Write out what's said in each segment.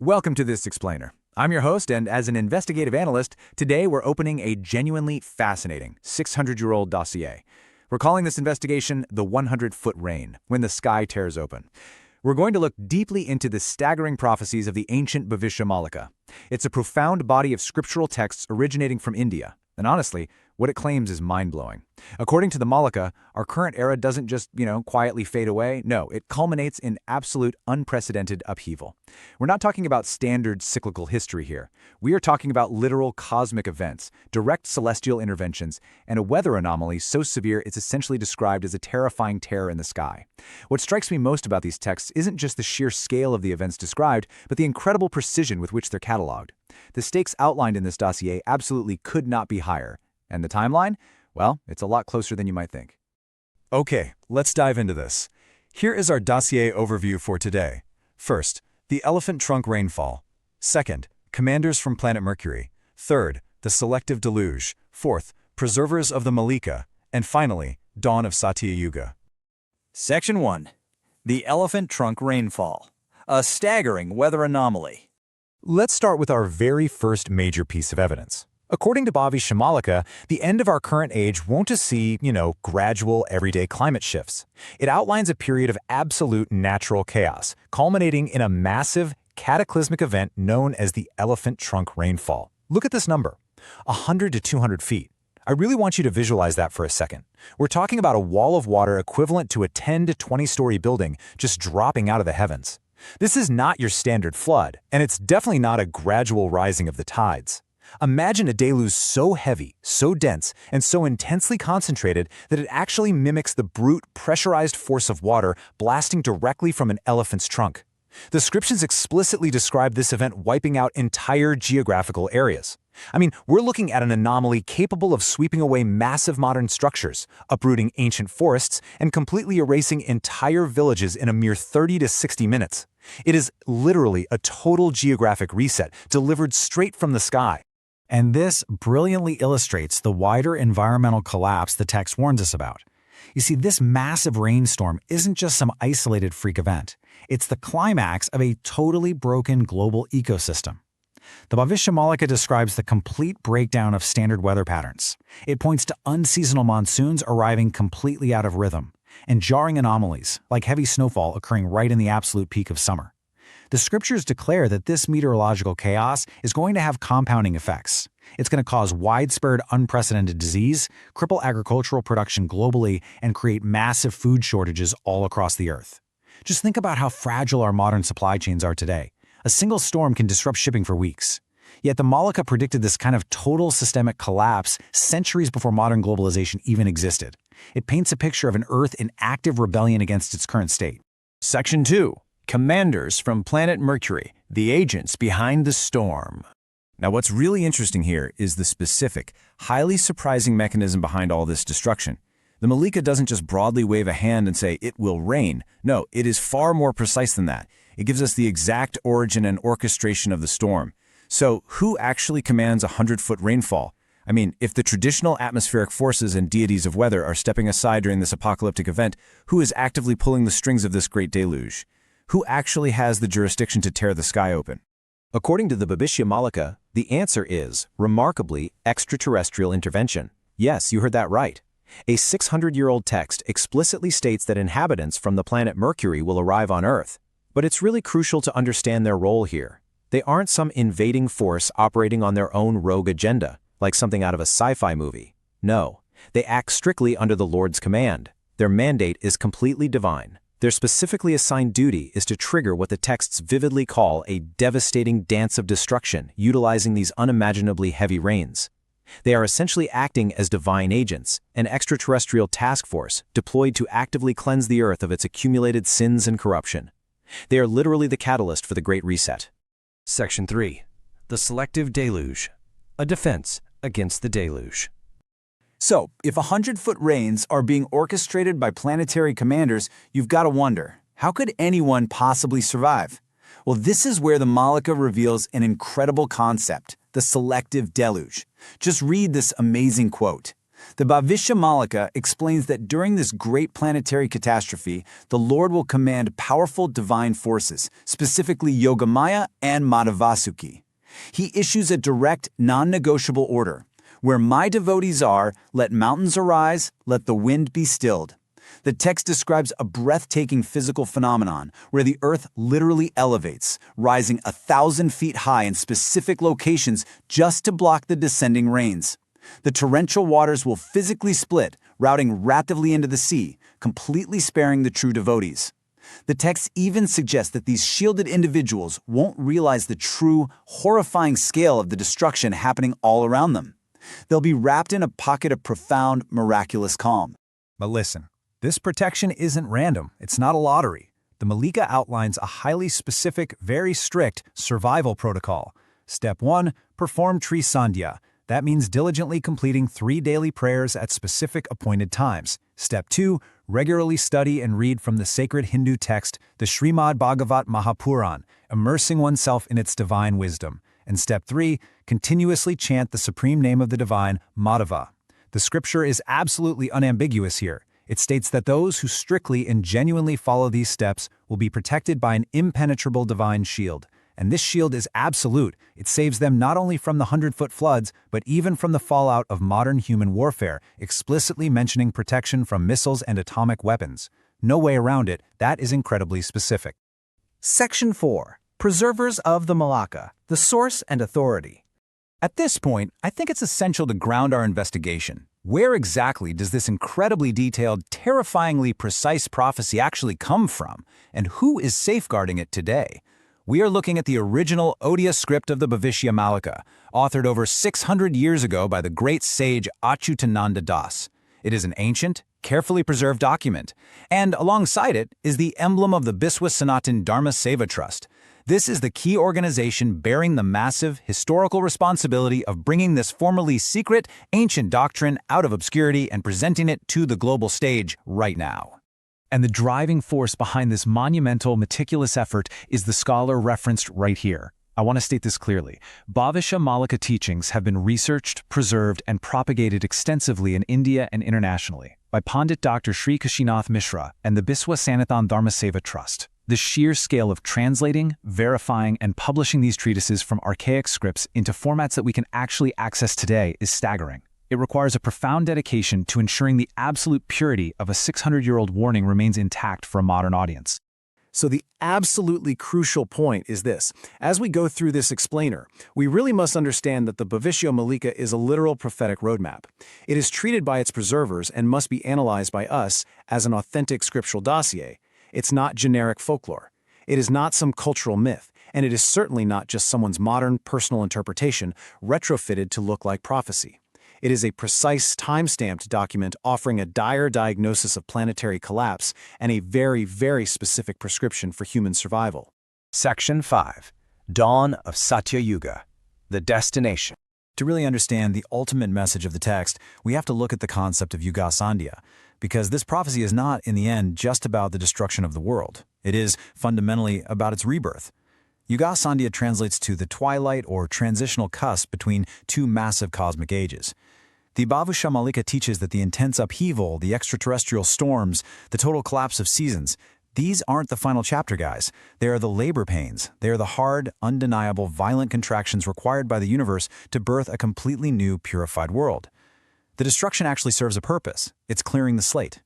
Welcome to this explainer. I'm your host, and as an investigative analyst, today we're opening a genuinely fascinating 600-year-old dossier. We're calling this investigation the 100-foot rain, when the sky tears open. We're going to look deeply into the staggering prophecies of the ancient Bhavishya Malika. It's a profound body of scriptural texts originating from India, and honestly, what it claims is mind-blowing. According to the Malika, our current era doesn't just, quietly fade away. No, it culminates in absolute unprecedented upheaval. We're not talking about standard cyclical history here. We are talking about literal cosmic events, direct celestial interventions, and a weather anomaly so severe it's essentially described as a terrifying tear in the sky. What strikes me most about these texts isn't just the sheer scale of the events described, but the incredible precision with which they're cataloged. The stakes outlined in this dossier absolutely could not be higher. And the timeline? Well, it's a lot closer than you might think. Okay, let's dive into this. Here is our dossier overview for today. First, the Elephant-Trunk Rainfall. Second, commanders from planet Mercury. Third, the Selective Deluge. Fourth, preservers of the Malika. And finally, dawn of Satya Yuga. Section 1. The Elephant-Trunk Rainfall. A staggering weather anomaly. Let's start with our very first major piece of evidence. According to Bhavishya Malika, the end of our current age won't just see, gradual everyday climate shifts. It outlines a period of absolute natural chaos, culminating in a massive, cataclysmic event known as the Elephant-Trunk Rainfall. Look at this number, 100 to 200 feet. I really want you to visualize that for a second. We're talking about a wall of water equivalent to a 10 to 20-story building just dropping out of the heavens. This is not your standard flood, and it's definitely not a gradual rising of the tides. Imagine a deluge so heavy, so dense, and so intensely concentrated that it actually mimics the brute, pressurized force of water blasting directly from an elephant's trunk. The scriptures explicitly describe this event wiping out entire geographical areas. We're looking at an anomaly capable of sweeping away massive modern structures, uprooting ancient forests, and completely erasing entire villages in a mere 30 to 60 minutes. It is literally a total geographic reset delivered straight from the sky. And this brilliantly illustrates the wider environmental collapse the text warns us about. You see, this massive rainstorm isn't just some isolated freak event. It's the climax of a totally broken global ecosystem. The Bhavishya Malika describes the complete breakdown of standard weather patterns. It points to unseasonal monsoons arriving completely out of rhythm, and jarring anomalies, like heavy snowfall occurring right in the absolute peak of summer. The scriptures declare that this meteorological chaos is going to have compounding effects. It's going to cause widespread, unprecedented disease, cripple agricultural production globally, and create massive food shortages all across the earth. Just think about how fragile our modern supply chains are today. A single storm can disrupt shipping for weeks. Yet the Malika predicted this kind of total systemic collapse centuries before modern globalization even existed. It paints a picture of an Earth in active rebellion against its current state. Section 2. Commanders from planet Mercury, the agents behind the storm. Now, what's really interesting here is the specific, highly surprising mechanism behind all this destruction. The Malika doesn't just broadly wave a hand and say, "It will rain." No, it is far more precise than that. It gives us the exact origin and orchestration of the storm. So, who actually commands a 100-foot rainfall? If the traditional atmospheric forces and deities of weather are stepping aside during this apocalyptic event, who is actively pulling the strings of this great deluge? Who actually has the jurisdiction to tear the sky open? According to the Bhavishya Malika, the answer is, remarkably, extraterrestrial intervention. Yes, you heard that right. A 600-year-old text explicitly states that inhabitants from the planet Mercury will arrive on Earth. But it's really crucial to understand their role here. They aren't some invading force operating on their own rogue agenda, like something out of a sci-fi movie. No, they act strictly under the Lord's command. Their mandate is completely divine. Their specifically assigned duty is to trigger what the texts vividly call a devastating dance of destruction, utilizing these unimaginably heavy rains. They are essentially acting as divine agents, an extraterrestrial task force deployed to actively cleanse the earth of its accumulated sins and corruption. They are literally the catalyst for the Great Reset. Section 3. The Selective Deluge. A defense against the deluge. So, if 100-foot rains are being orchestrated by planetary commanders, you've got to wonder, how could anyone possibly survive? Well, this is where the Malika reveals an incredible concept, the Selective Deluge. Just read this amazing quote. The Bhavishya Malika explains that during this great planetary catastrophe, the Lord will command powerful divine forces, specifically Yogamaya and Madhavasuki. He issues a direct, non-negotiable order. Where my devotees are, let mountains arise, let the wind be stilled. The text describes a breathtaking physical phenomenon where the earth literally elevates, rising 1,000 feet high in specific locations just to block the descending rains. The torrential waters will physically split, routing rapidly into the sea, completely sparing the true devotees. The text even suggests that these shielded individuals won't realize the true, horrifying scale of the destruction happening all around them. They'll be wrapped in a pocket of profound, miraculous calm. But listen, this protection isn't random. It's not a lottery. The Malika outlines a highly specific, very strict survival protocol. Step 1, perform Trisandhya. That means diligently completing 3 daily prayers at specific appointed times. Step 2, regularly study and read from the sacred Hindu text, the Srimad Bhagavat Mahapuran, immersing oneself in its divine wisdom. And step 3, continuously chant the supreme name of the divine, Madhava. The scripture is absolutely unambiguous here. It states that those who strictly and genuinely follow these steps will be protected by an impenetrable divine shield. And this shield is absolute. It saves them not only from the 100-foot floods, but even from the fallout of modern human warfare, explicitly mentioning protection from missiles and atomic weapons. No way around it. That is incredibly specific. Section 4. Preservers of the Malika, the source and authority. At this point, I think it's essential to ground our investigation. Where exactly does this incredibly detailed, terrifyingly precise prophecy actually come from, and who is safeguarding it today? We are looking at the original Odia script of the Bhavishya Malika, authored over 600 years ago by the great sage Achyutananda Das. It is an ancient, carefully preserved document, and alongside it is the emblem of the Biswa Sanatana Dharma Seva Trust. This is the key organization bearing the massive, historical responsibility of bringing this formerly secret, ancient doctrine out of obscurity and presenting it to the global stage right now. And the driving force behind this monumental, meticulous effort is the scholar referenced right here. I want to state this clearly. Bhavishya Malika teachings have been researched, preserved, and propagated extensively in India and internationally by Pandit Dr. Sri Kashinath Mishra and the Biswa Sanatana Dharma Seva Trust. The sheer scale of translating, verifying, and publishing these treatises from archaic scripts into formats that we can actually access today is staggering. It requires a profound dedication to ensuring the absolute purity of a 600-year-old warning remains intact for a modern audience. So the absolutely crucial point is this. As we go through this explainer, we really must understand that the Bhavishya Malika is a literal prophetic roadmap. It is treated by its preservers and must be analyzed by us as an authentic scriptural dossier. It's not generic folklore. It is not some cultural myth, and it is certainly not just someone's modern, personal interpretation retrofitted to look like prophecy. It is a precise, time-stamped document offering a dire diagnosis of planetary collapse and a very, very specific prescription for human survival. Section 5. Dawn of Satya Yuga, the destination. To really understand the ultimate message of the text, we have to look at the concept of Yuga Sandhya, because this prophecy is not, in the end, just about the destruction of the world. It is fundamentally about its rebirth. Yuga Sandhya translates to the twilight or transitional cusp between two massive cosmic ages. The Bhavishya Malika teaches that the intense upheaval, the extraterrestrial storms, the total collapse of seasons, these aren't the final chapter, guys. They are the labor pains. They are the hard, undeniable, violent contractions required by the universe to birth a completely new, purified world. The destruction actually serves a purpose. It's clearing the slate.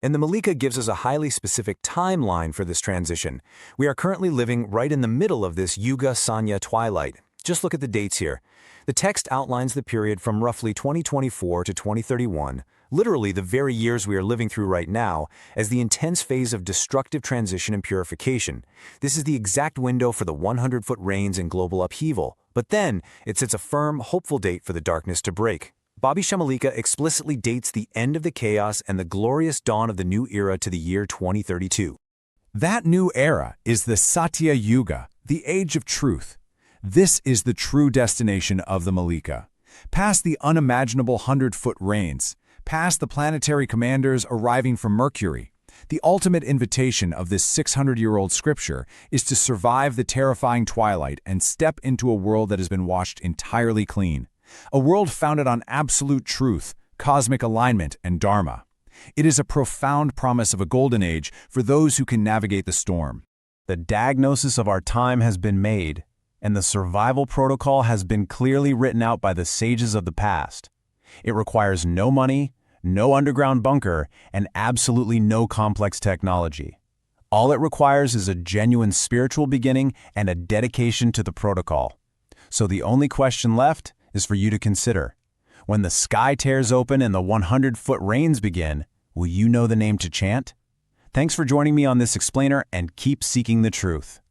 And the Malika gives us a highly specific timeline for this transition. We are currently living right in the middle of this Yuga Sandhya twilight. Just look at the dates here. The text outlines the period from roughly 2024 to 2031, literally the very years we are living through right now, as the intense phase of destructive transition and purification. This is the exact window for the 100-foot rains and global upheaval. But then, it sets a firm, hopeful date for the darkness to break. Bhavishya Malika explicitly dates the end of the chaos and the glorious dawn of the new era to the year 2032. That new era is the Satya Yuga, the age of truth. This is the true destination of the Malika. Past the unimaginable 100-foot rains, past the planetary commanders arriving from Mercury, the ultimate invitation of this 600-year-old scripture is to survive the terrifying twilight and step into a world that has been washed entirely clean. A world founded on absolute truth, cosmic alignment, and dharma. It is a profound promise of a golden age for those who can navigate the storm. The diagnosis of our time has been made, and the survival protocol has been clearly written out by the sages of the past. It requires no money, no underground bunker, and absolutely no complex technology. All it requires is a genuine spiritual beginning and a dedication to the protocol. So the only question left is for you to consider. When the sky tears open and the 100-foot rains begin, will you know the name to chant? Thanks for joining me on this explainer, and keep seeking the truth.